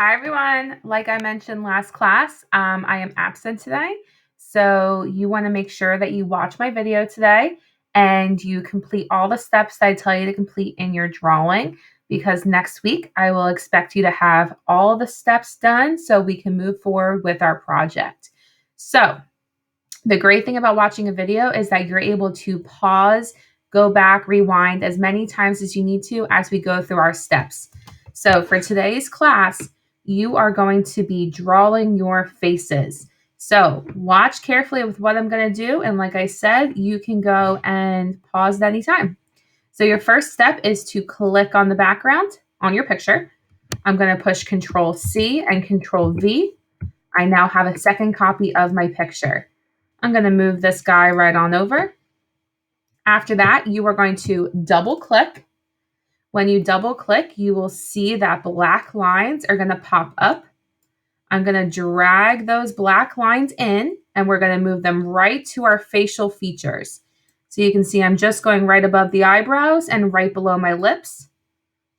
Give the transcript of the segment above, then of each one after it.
Hi, everyone. Like I mentioned last class, I am absent today. So you want to make sure that you watch my video today and you complete all the steps that I tell you to complete in your drawing, because next week I will expect you to have all the steps done so we can move forward with our project. So the great thing about watching a video is that you're able to pause, go back, rewind as many times as you need to as we go through our steps. So for today's class, you are going to be drawing your faces. So watch carefully with what I'm going to do. And like I said, you can go and pause at any time. So your first step is to click on the background on your picture. I'm going to push Control C and Control V. I now have a second copy of my picture. I'm going to move this guy right on over. After that, you are going to double click. When you double click, you will see that black lines are going to pop up. I'm going to drag those black lines in, and we're going to move them right to our facial features. So you can see I'm just going right above the eyebrows and right below my lips,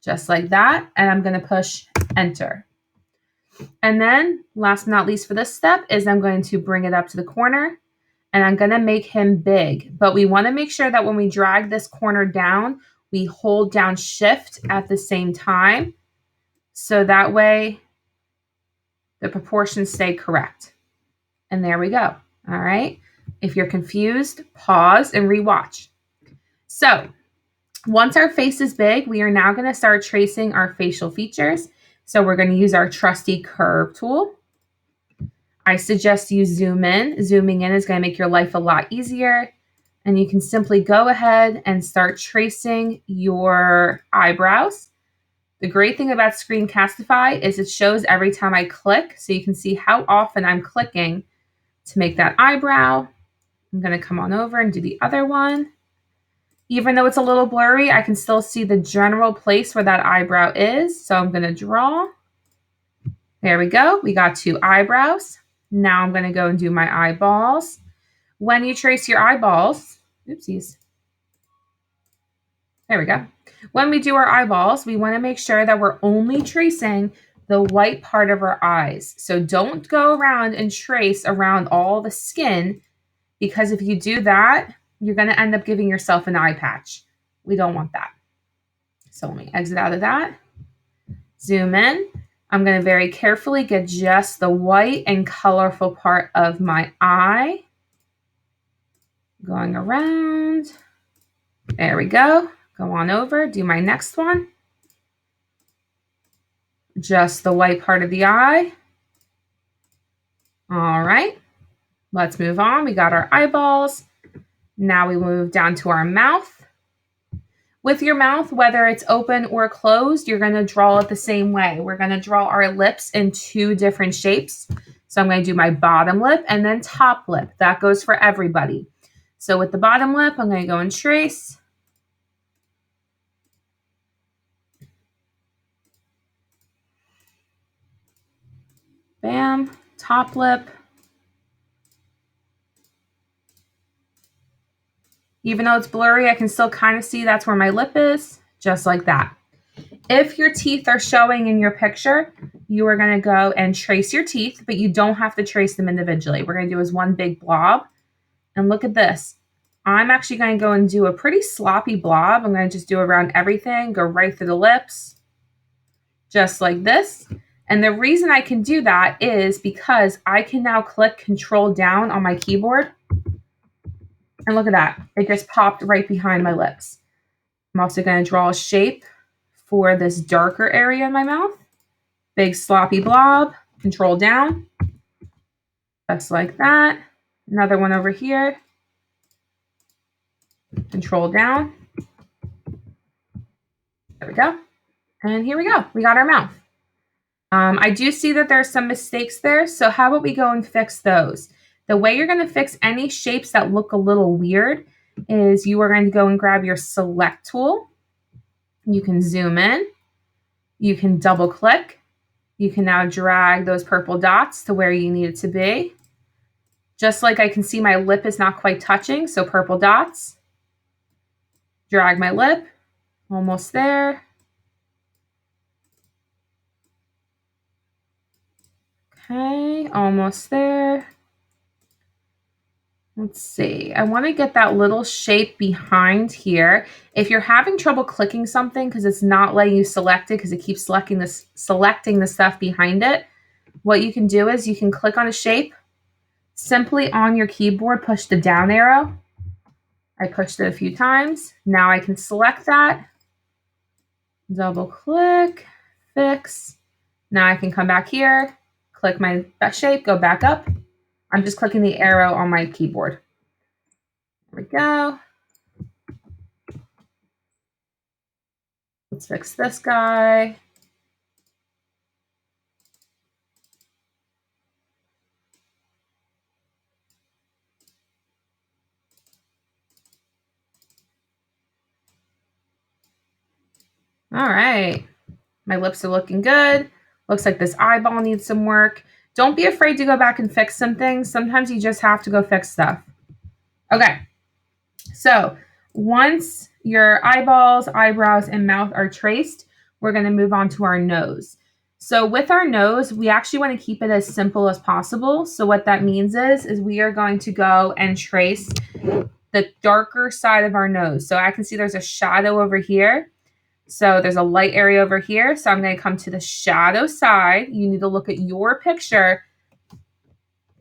just like that. And I'm going to push Enter. And then last but not least for this step is I'm going to bring it up to the corner. And I'm going to make him big, but we want to make sure that when we drag this corner down, we hold down Shift at the same time. So that way the proportions stay correct. And there we go. All right. If you're confused, pause and rewatch. So once our face is big, we are now going to start tracing our facial features. So we're going to use our trusty curve tool. I suggest you zoom in. Zooming in is going to make your life a lot easier. And you can simply go ahead and start tracing your eyebrows. The great thing about Screencastify is it shows every time I click, so you can see how often I'm clicking to make that eyebrow. I'm going to come on over and do the other one. Even though it's a little blurry, I can still see the general place where that eyebrow is. So I'm going to draw. There we go. We got two eyebrows. Now I'm going to go and do my eyeballs. When you trace your eyeballs, oopsies. There we go. When we do our eyeballs, we want to make sure that we're only tracing the white part of our eyes. So don't go around and trace around all the skin, because if you do that, you're going to end up giving yourself an eye patch. We don't want that. So let me exit out of that. Zoom in. I'm going to very carefully get just the white and colorful part of my eye. Going around. There we go. Go on over, do my next one. Just the white part of the eye. All right, let's move on. We got our eyeballs. Now we move down to our mouth. With your mouth, whether it's open or closed, you're going to draw it the same way. We're going to draw our lips in two different shapes. So I'm going to do my bottom lip and then top lip. That goes for everybody. So with the bottom lip, I'm going to go and trace. Bam, top lip. Even though it's blurry, I can still kind of see that's where my lip is, just like that. If your teeth are showing in your picture, you are going to go and trace your teeth, but you don't have to trace them individually. We're going to do is one big blob. And look at this. I'm actually going to go and do a pretty sloppy blob. I'm going to just do around everything, go right through the lips, just like this. And the reason I can do that is because I can now click Control down on my keyboard. And look at that. It just popped right behind my lips. I'm also going to draw a shape for this darker area in my mouth. Big sloppy blob. Control down. Just like that. Another one over here. Control down. There we go. And here we go. We got our mouth. I do see that there are some mistakes there. So how about we go and fix those? The way you're going to fix any shapes that look a little weird is you are going to go and grab your select tool. You can zoom in. You can double click. You can now drag those purple dots to where you need it to be. Just like I can see my lip is not quite touching, so purple dots. Drag my lip. Almost there. Okay, almost there. Let's see. I want to get that little shape behind here. If you're having trouble clicking something because it's not letting you select it because it keeps selecting the stuff behind it, what you can do is you can click on a shape. Simply on your keyboard, push the down arrow. I pushed it a few times. Now I can select that. Double click, fix. Now I can come back here, click my shape, go back up. I'm just clicking the arrow on my keyboard. There we go. Let's fix this guy. All right. My lips are looking good. Looks like this eyeball needs some work. Don't be afraid to go back and fix some things. Sometimes you just have to go fix stuff. Okay. So once your eyeballs, eyebrows, and mouth are traced, we're going to move on to our nose. So with our nose, we actually want to keep it as simple as possible. So what that means is we are going to go and trace the darker side of our nose. So I can see there's a shadow over here. So there's a light area over here. So I'm going to come to the shadow side. You need to look at your picture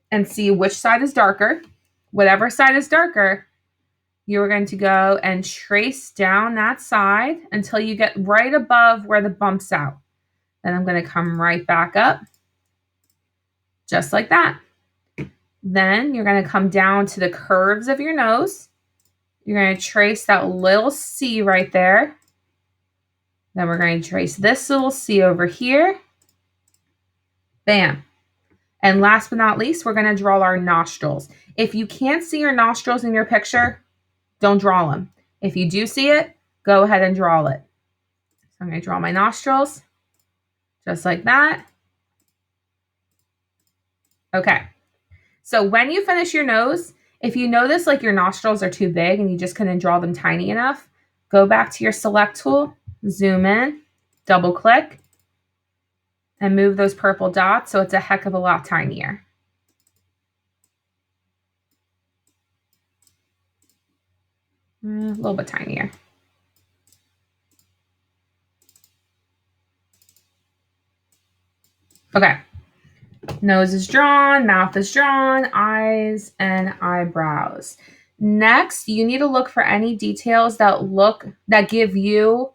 and see which side is darker. Whatever side is darker, you're going to go and trace down that side until you get right above where the bump's out. Then I'm going to come right back up, just like that. Then you're going to come down to the curves of your nose. You're going to trace that little C right there. Then we're going to trace this little C over here. Bam. And last but not least, we're going to draw our nostrils. If you can't see your nostrils in your picture, don't draw them. If you do see it, go ahead and draw it. So I'm going to draw my nostrils, just like that. Okay. So when you finish your nose, if you notice like your nostrils are too big and you just couldn't draw them tiny enough, go back to your select tool, zoom in, double click, and move those purple dots so it's a heck of a lot tinier. A little bit tinier. Okay. Nose is drawn, mouth is drawn, eyes and eyebrows. Next, you need to look for any details that give you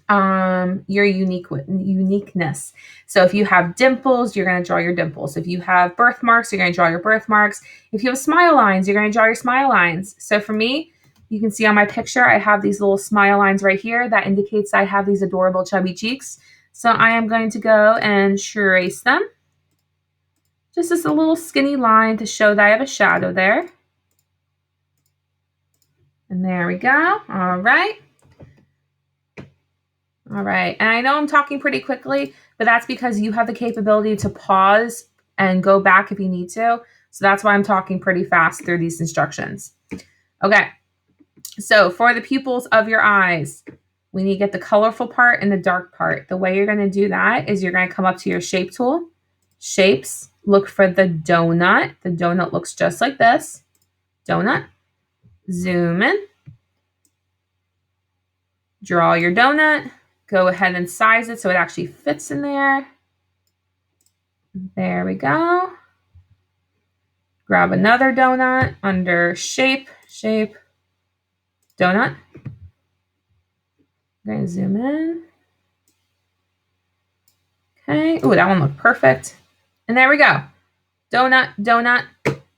your uniqueness. So if you have dimples, you're going to draw your dimples. If you have birthmarks, you're going to draw your birthmarks. If you have smile lines, you're going to draw your smile lines. So for me, you can see on my picture, I have these little smile lines right here. That indicates I have these adorable chubby cheeks. So I am going to go and trace them. Just as a little skinny line to show that I have a shadow there. And there we go. All right. All right. And I know I'm talking pretty quickly, but that's because you have the capability to pause and go back if you need to. So that's why I'm talking pretty fast through these instructions. Okay. So for the pupils of your eyes, we need to get the colorful part and the dark part. The way you're going to do that is you're going to come up to your shape tool, shapes, look for the donut. The donut looks just like this. Donut. Zoom in. Draw your donut. Go ahead and size it so it actually fits in there. There we go. Grab another donut under shape, donut. I'm going to zoom in. Okay. Ooh, that one looked perfect. And there we go. Donut.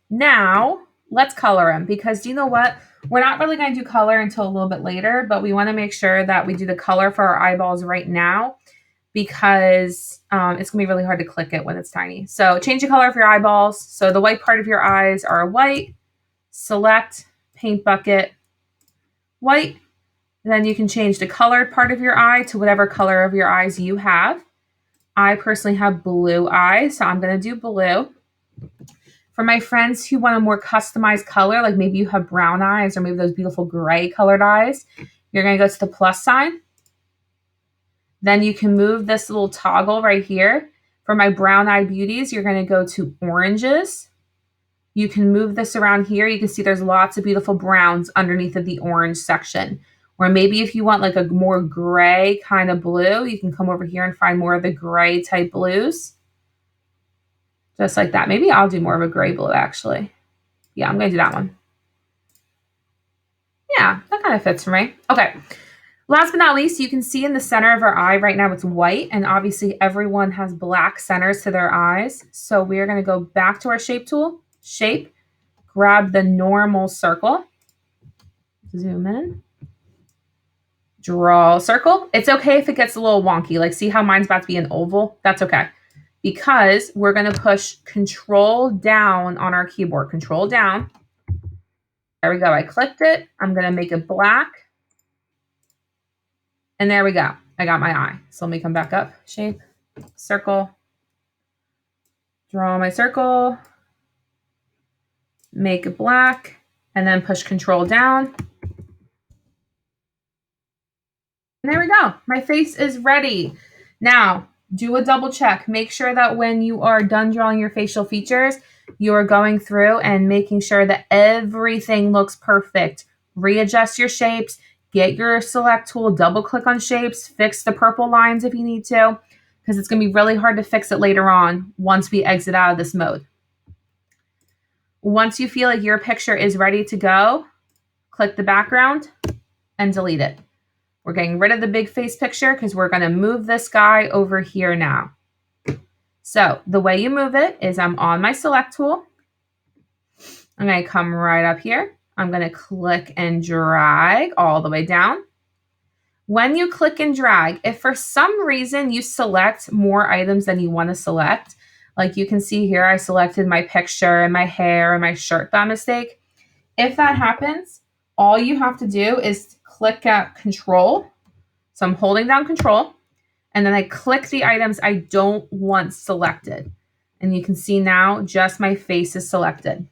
Now, let's color them because you know what? We're not really going to do color until a little bit later, but we want to make sure that we do the color for our eyeballs right now because it's going to be really hard to click it when it's tiny. So change the color of your eyeballs. So the white part of your eyes are white. Select, paint bucket, white. Then you can change the colored part of your eye to whatever color of your eyes you have. I personally have blue eyes, so I'm going to do blue. For my friends who want a more customized color, like maybe you have brown eyes or maybe those beautiful gray colored eyes, you're going to go to the plus sign. Then you can move this little toggle right here For my brown eye beauties, you're going to go to oranges. You can move this around here. You can see there's lots of beautiful browns underneath of the orange section. Or maybe if you want like a more gray kind of blue, you can come over here and find more of the gray type blues. Just like that. Maybe I'll do more of a gray blue actually. Yeah, I'm going to do that one. Yeah, that kind of fits for me. Okay. Last but not least, you can see in the center of our eye right now, it's white, and obviously everyone has black centers to their eyes. So we're going to go back to our shape tool, shape, grab the normal circle, zoom in, draw a circle. It's okay if it gets a little wonky. Like see how mine's about to be an oval? That's okay. Because we're going to push control down on our keyboard, control down. There we go. I clicked it. I'm going to make it black. And there we go. I got my eye. So let me come back up. Shape, circle, draw my circle, make it black, and then push control down. And there we go. My face is ready. Now, do a double check. Make sure that when you are done drawing your facial features, you are going through and making sure that everything looks perfect. Readjust your shapes. Get your select tool, double click on shapes, fix the purple lines if you need to, because it's going to be really hard to fix it later on once we exit out of this mode. Once you feel like your picture is ready to go, click the background and delete it. We're getting rid of the big face picture because we're going to move this guy over here now. So the way you move it is I'm on my select tool. I'm going to come right up here. I'm going to click and drag all the way down. When you click and drag, if for some reason you select more items than you want to select, like you can see here, I selected my picture and my hair and my shirt by mistake. If that happens, all you have to do is click at control. So I'm holding down control and then I click the items I don't want selected. And you can see now just my face is selected.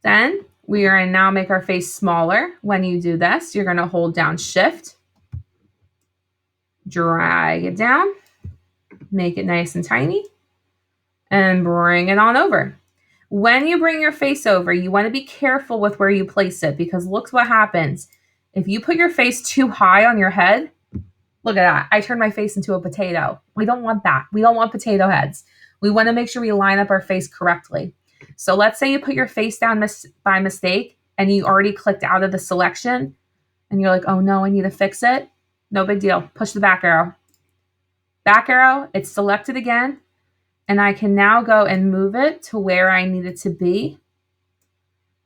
Then we are going to now make our face smaller. When you do this, you're going to hold down shift, drag it down, make it nice and tiny, and bring it on over. When you bring your face over, you want to be careful with where you place it because look what happens. If you put your face too high on your head, look at that. I turned my face into a potato. We don't want that. We don't want potato heads. We want to make sure we line up our face correctly. So let's say you put your face down by mistake and you already clicked out of the selection and you're like, oh no, I need to fix it. No big deal. Push the back arrow. Back arrow, it's selected again. And I can now go and move it to where I need it to be.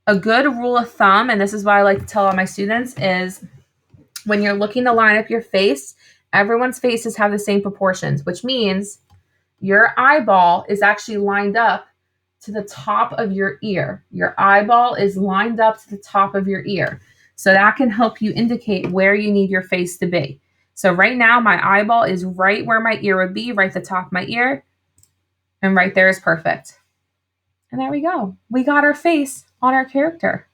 A good rule of thumb, and this is what I like to tell all my students, is when you're looking to line up your face, everyone's faces have the same proportions, which means your eyeball is actually lined up to the top of your ear. Your eyeball is lined up to the top of your ear. So that can help you indicate where you need your face to be. So right now, my eyeball is right where my ear would be, right at the top of my ear. And right there is perfect. And there we go. We got our face on our character.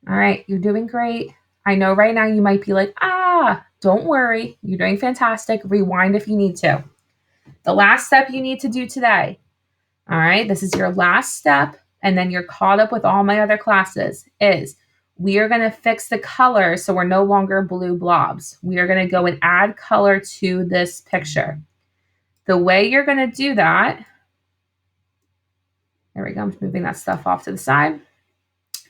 All right, you're doing great. I know right now you might be like, don't worry. You're doing fantastic. Rewind if you need to. The last step you need to do today. All right, this is your last step. And then you're caught up with all my other classes is we are going to fix the color so we're no longer blue blobs. We are going to go and add color to this picture. The way you're going to do that, there we go, I'm moving that stuff off to the side.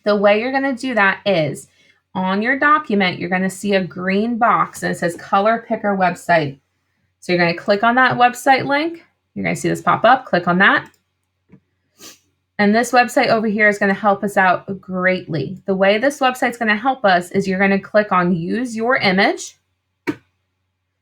The way you're going to do that is on your document, you're going to see a green box and it says Color Picker website. So you're going to click on that website link. You're going to see this pop up. Click on that. And this website over here is going to help us out greatly. The way this website is going to help us is you're going to click on Use Your Image.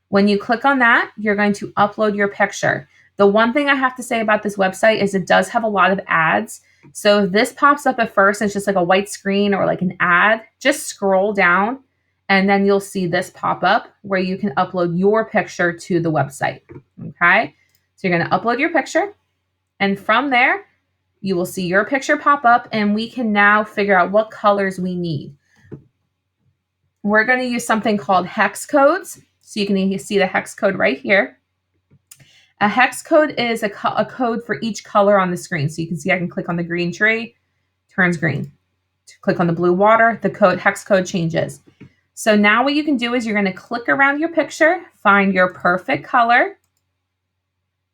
When you click on that, you're going to upload your picture. The one thing I have to say about this website is it does have a lot of ads. So if this pops up at first, it's just like a white screen or like an ad, just scroll down and then you'll see this pop up where you can upload your picture to the website. Okay. So you're going to upload your picture and from there, you will see your picture pop up and we can now figure out what colors we need. We're going to use something called hex codes. So you can see the hex code right here. A hex code is a code for each color on the screen. So you can see I can click on the green tree, turns green. Click on the blue water, the hex code changes. So now what you can do is you're going to click around your picture, find your perfect color,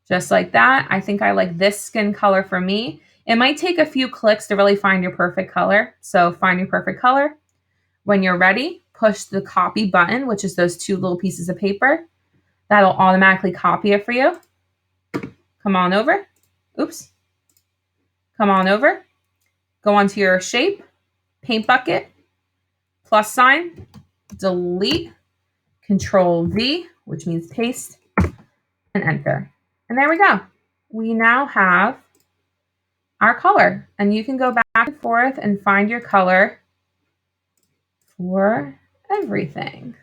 just like that. I think I like this skin color for me. It might take a few clicks to really find your perfect color. So find your perfect color. When you're ready, push the copy button, which is those two little pieces of paper. That'll automatically copy it for you. Come on over. Oops. Come on over. Go onto your shape, paint bucket, plus sign, delete, Control V, which means paste, and enter. And there we go. We now have our color. And you can go back and forth and find your color for everything.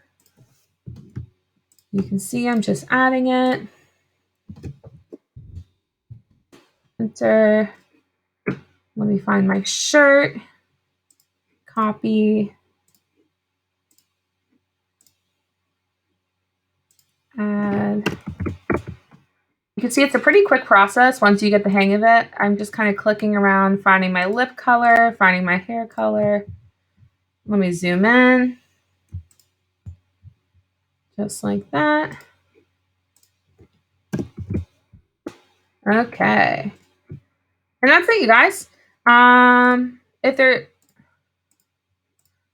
You can see I'm just adding it. Enter. Let me find my shirt. Copy. Add. You can see it's a pretty quick process once you get the hang of it. I'm just kind of clicking around, finding my lip color, finding my hair color. Let me zoom in. Just like that. Okay. And that's it, you guys.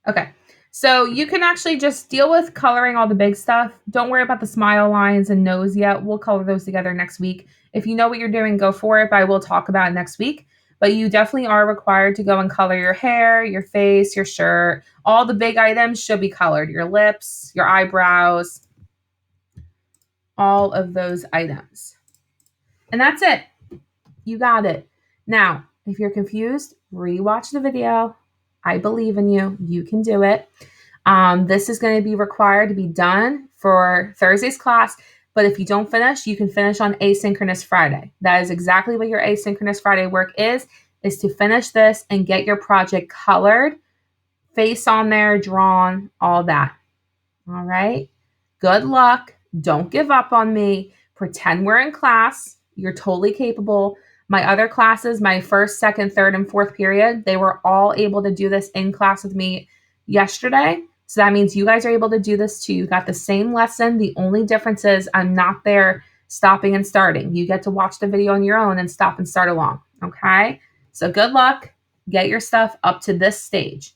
Okay. So you can actually just deal with coloring all the big stuff. Don't worry about the smile lines and nose yet. We'll color those together next week. If you know what you're doing, go for it, but I will talk about it next week. But you definitely are required to go and color your hair, your face, your shirt. All the big items should be colored. Your lips, your eyebrows, all of those items. And that's it. You got it. Now, if you're confused, rewatch the video. I believe in you. You can do it. This is going to be required to be done for Thursday's class. But if you don't finish, you can finish on Asynchronous Friday. That is exactly what your Asynchronous Friday work is to finish this and get your project colored, face on there, drawn, all that. All right. Good luck. Don't give up on me. Pretend we're in class. You're totally capable. My other classes, my first, second, third, and fourth period, they were all able to do this in class with me yesterday. So that means you guys are able to do this too. You got the same lesson. The only difference is I'm not there stopping and starting. You get to watch the video on your own and stop and start along. Okay. So good luck. Get your stuff up to this stage.